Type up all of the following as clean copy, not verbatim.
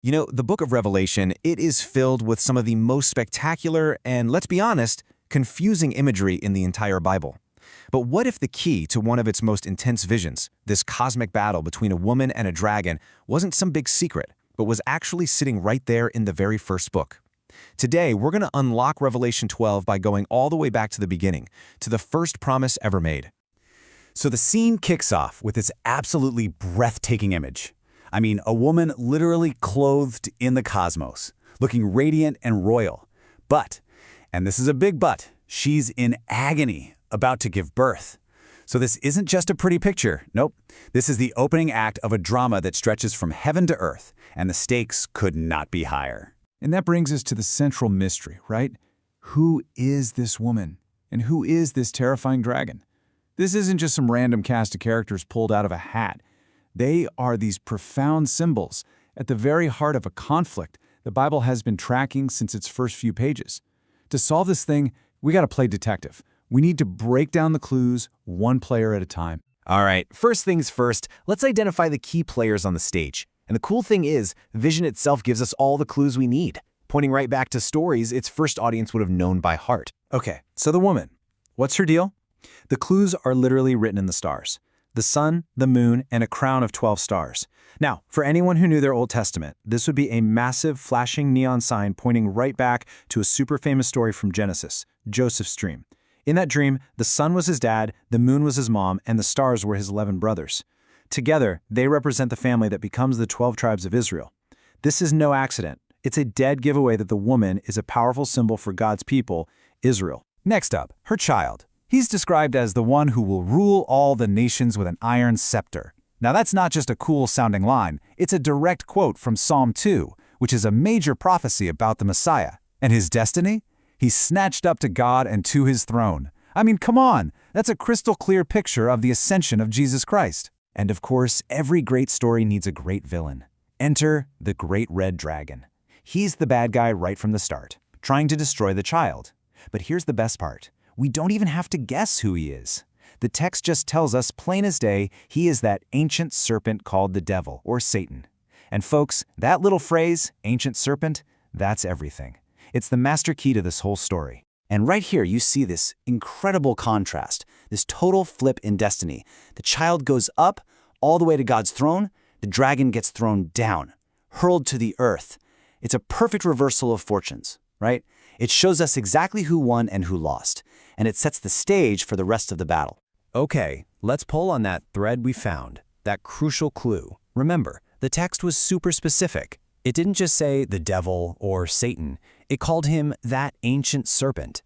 You know, the book of Revelation, it is filled with some of the most spectacular and, let's be honest, confusing imagery in the entire Bible. But what if the key to one of its most intense visions, this cosmic battle between a woman and a dragon, wasn't some big secret, but was actually sitting right there in the very first book? Today, we're going to unlock Revelation 12 by going all the way back to the beginning, to the first promise ever made. So the scene kicks off with this absolutely breathtaking image. I mean, a woman literally clothed in the cosmos, looking radiant and royal. But, and this is a big but, she's in agony, about to give birth. So this isn't just a pretty picture. Nope. This is the opening act of a drama that stretches from heaven to earth, and the stakes could not be higher. And that brings us to the central mystery, right? Who is this woman? And who is this terrifying dragon? This isn't just some random cast of characters pulled out of a hat. They are these profound symbols at the very heart of a conflict the Bible has been tracking since its first few pages. To solve this thing, we got to play detective. We need to break down the clues one player at a time. All right, first things first, let's identify the key players on the stage. And the cool thing is, Vision itself gives us all the clues we need, pointing right back to stories its first audience would have known by heart. Okay, so the woman. What's her deal? The clues are literally written in the stars. The sun, the moon, and a crown of 12 stars. Now, for anyone who knew their Old Testament, this would be a massive flashing neon sign pointing right back to a super famous story from Genesis, Joseph's dream. In that dream, the sun was his dad, the moon was his mom, and the stars were his 11 brothers. Together, they represent the family that becomes the 12 tribes of Israel. This is no accident. It's a dead giveaway that the woman is a powerful symbol for God's people, Israel. Next up, her child. He's described as the one who will rule all the nations with an iron scepter. Now that's not just a cool-sounding line, it's a direct quote from Psalm 2, which is a major prophecy about the Messiah. And his destiny? He's snatched up to God and to his throne. I mean, come on, that's a crystal clear picture of the ascension of Jesus Christ. And of course, every great story needs a great villain. Enter the Great Red Dragon. He's the bad guy right from the start, trying to destroy the child. But here's the best part. We don't even have to guess who he is. The text just tells us plain as day he is that ancient serpent called the devil, or Satan. And folks, that little phrase, ancient serpent, that's everything. It's the master key to this whole story. And right here you see this incredible contrast, this total flip in destiny. The child goes up all the way to God's throne, the dragon gets thrown down, hurled to the earth. It's a perfect reversal of fortunes, right? It shows us exactly who won and who lost, and it sets the stage for the rest of the battle. Okay, let's pull on that thread we found, that crucial clue. Remember, the text was super specific. It didn't just say the devil or Satan. It called him that ancient serpent.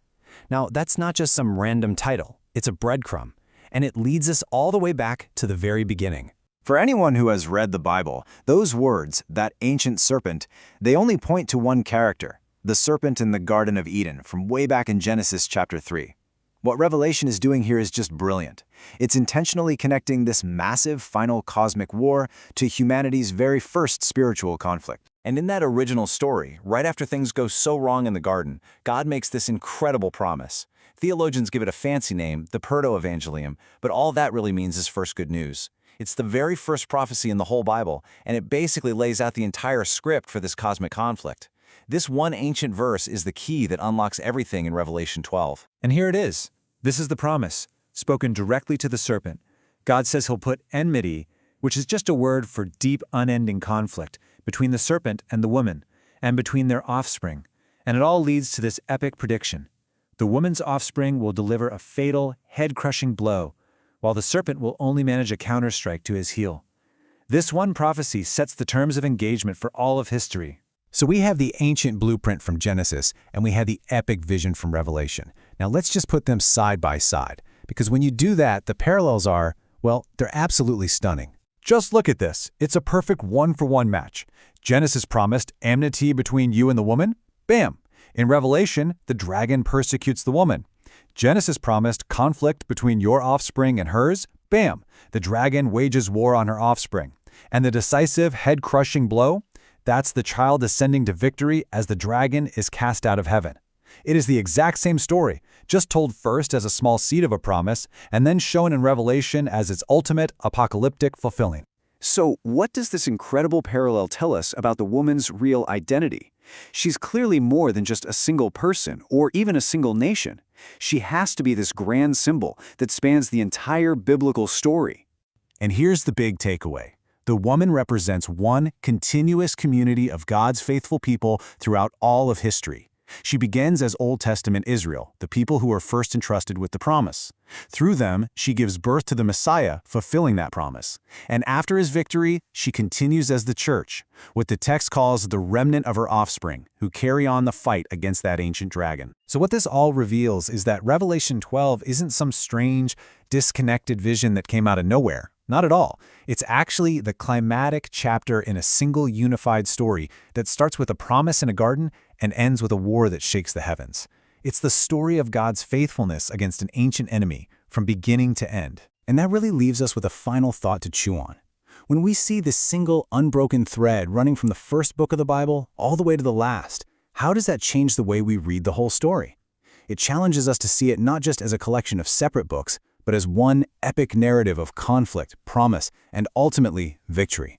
Now, that's not just some random title. It's a breadcrumb, and it leads us all the way back to the very beginning. For anyone who has read the Bible, those words, that ancient serpent, they only point to one character, the serpent in the Garden of Eden from way back in Genesis chapter 3. What Revelation is doing here is just brilliant. It's intentionally connecting this massive final cosmic war to humanity's very first spiritual conflict. And in that original story, right after things go so wrong in the garden, God makes this incredible promise. Theologians give it a fancy name, the Proto-Evangelium, but all that really means is first good news. It's the very first prophecy in the whole Bible, and it basically lays out the entire script for this cosmic conflict. This one ancient verse is the key that unlocks everything in Revelation 12. And here it is. This is the promise, spoken directly to the serpent. God says he'll put enmity, which is just a word for deep, unending conflict, between the serpent and the woman, and between their offspring. And it all leads to this epic prediction. The woman's offspring will deliver a fatal, head-crushing blow, while the serpent will only manage a counterstrike to his heel. This one prophecy sets the terms of engagement for all of history. So we have the ancient blueprint from Genesis, and we have the epic vision from Revelation. Now let's just put them side by side, because when you do that, the parallels are, well, they're absolutely stunning. Just look at this. It's a perfect one-for-one match. Genesis promised enmity between you and the woman. Bam! In Revelation, the dragon persecutes the woman. Genesis promised conflict between your offspring and hers. Bam! The dragon wages war on her offspring. And the decisive, head-crushing blow? That's the child ascending to victory as the dragon is cast out of heaven. It is the exact same story, just told first as a small seed of a promise, and then shown in Revelation as its ultimate apocalyptic fulfilling. So what does this incredible parallel tell us about the woman's real identity? She's clearly more than just a single person or even a single nation. She has to be this grand symbol that spans the entire biblical story. And here's the big takeaway. The woman represents one continuous community of God's faithful people throughout all of history. She begins as Old Testament Israel, the people who are first entrusted with the promise. Through them, she gives birth to the Messiah, fulfilling that promise. And after his victory, she continues as the church, what the text calls the remnant of her offspring, who carry on the fight against that ancient dragon. So what this all reveals is that Revelation 12 isn't some strange, disconnected vision that came out of nowhere. Not at all. It's actually the climatic chapter in a single unified story that starts with a promise in a garden and ends with a war that shakes the heavens. It's the story of God's faithfulness against an ancient enemy from beginning to end. And that really leaves us with a final thought to chew on. When we see this single unbroken thread running from the first book of the Bible all the way to the last, how does that change the way we read the whole story? It challenges us to see it not just as a collection of separate books, but as one epic narrative of conflict, promise, and ultimately victory.